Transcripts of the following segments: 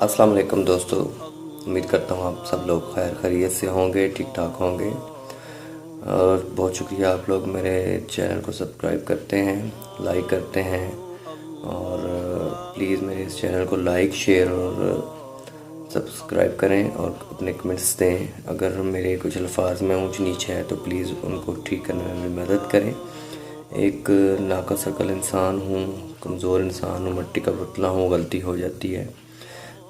السلام علیکم دوستو، امید کرتا ہوں آپ سب لوگ خیر خیریت سے ہوں گے، ٹھیک ٹھاک ہوں گے۔ اور بہت شکریہ آپ لوگ میرے چینل کو سبسکرائب کرتے ہیں، لائک کرتے ہیں، اور پلیز میرے اس چینل کو لائک، شیئر اور سبسکرائب کریں اور اپنے کمنٹس دیں۔ اگر میرے کچھ الفاظ میں اونچ نیچ ہے تو پلیز ان کو ٹھیک کرنے میں مدد کریں۔ ایک ناقص عقل انسان ہوں، کمزور انسان ہوں، مٹی کا پتلا ہوں، غلطی ہو جاتی ہے۔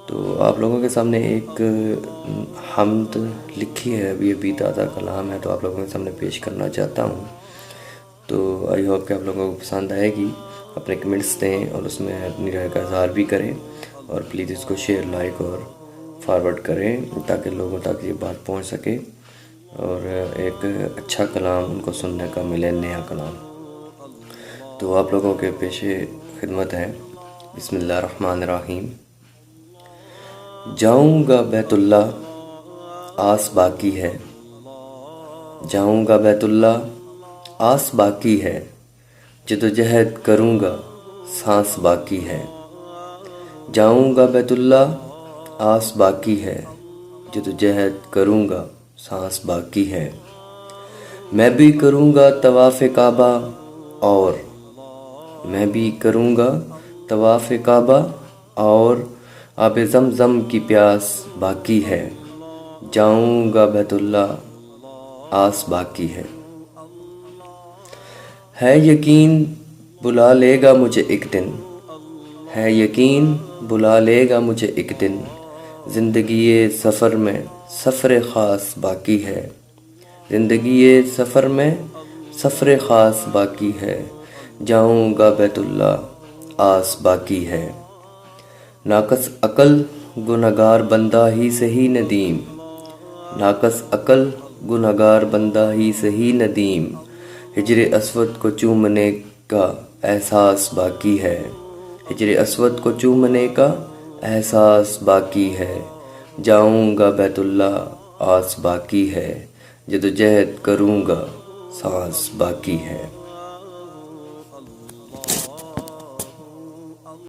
تو آپ لوگوں کے سامنے ایک حمد لکھی ہے، ابھی تازہ کلام ہے، تو آپ لوگوں کے سامنے پیش کرنا چاہتا ہوں۔ تو آئی ہوپ کہ آپ لوگوں کو پسند آئے گی۔ اپنے کمنٹس دیں اور اس میں اپنی رائے کا اظہار بھی کریں، اور پلیز اس کو شیئر، لائک اور فارورڈ کریں تاکہ لوگوں تک یہ بات پہنچ سکے اور ایک اچھا کلام ان کو سننے کا ملے، نیا کلام۔ تو آپ لوگوں کے پیش خدمت ہے، بسم اللہ الرحمن الرحیم۔ جاؤں گا بیت اللہ، آس باقی ہے، جاؤں گا بیت اللہ، آس باقی ہے، جدوجہد کروں گا، سانس باقی ہے۔ جاؤں گا بیت اللہ، آس باقی ہے، جدوجہد کروں گا، سانس باقی ہے۔ میں بھی کروں گا طواف کعبہ، اور میں بھی کروں گا طواف کعبہ، اور آب زمزم کی پیاس باقی ہے۔ جاؤں گا بیت اللہ، آس باقی ہے یقین بلا لے گا مجھے ایک دن، ہے یقین بلا لے گا مجھے ایک دن، زندگی سفر میں سفر خاص باقی ہے، زندگی سفر میں سفر خاص باقی ہے۔ جاؤں گا بیت اللہ، آس باقی ہے۔ ناقص عقل گنہگار بندہ ہی سہی ندیم، ناقص عقل گنہگار بندہ ہی سہی ندیم، ہجر اسود کو چومنے کا احساس باقی ہے، ہجر اسود کو چومنے کا احساس باقی ہے۔ جاؤں گا بیت اللہ، آس باقی ہے، جدوجہد کروں گا، سانس باقی ہے۔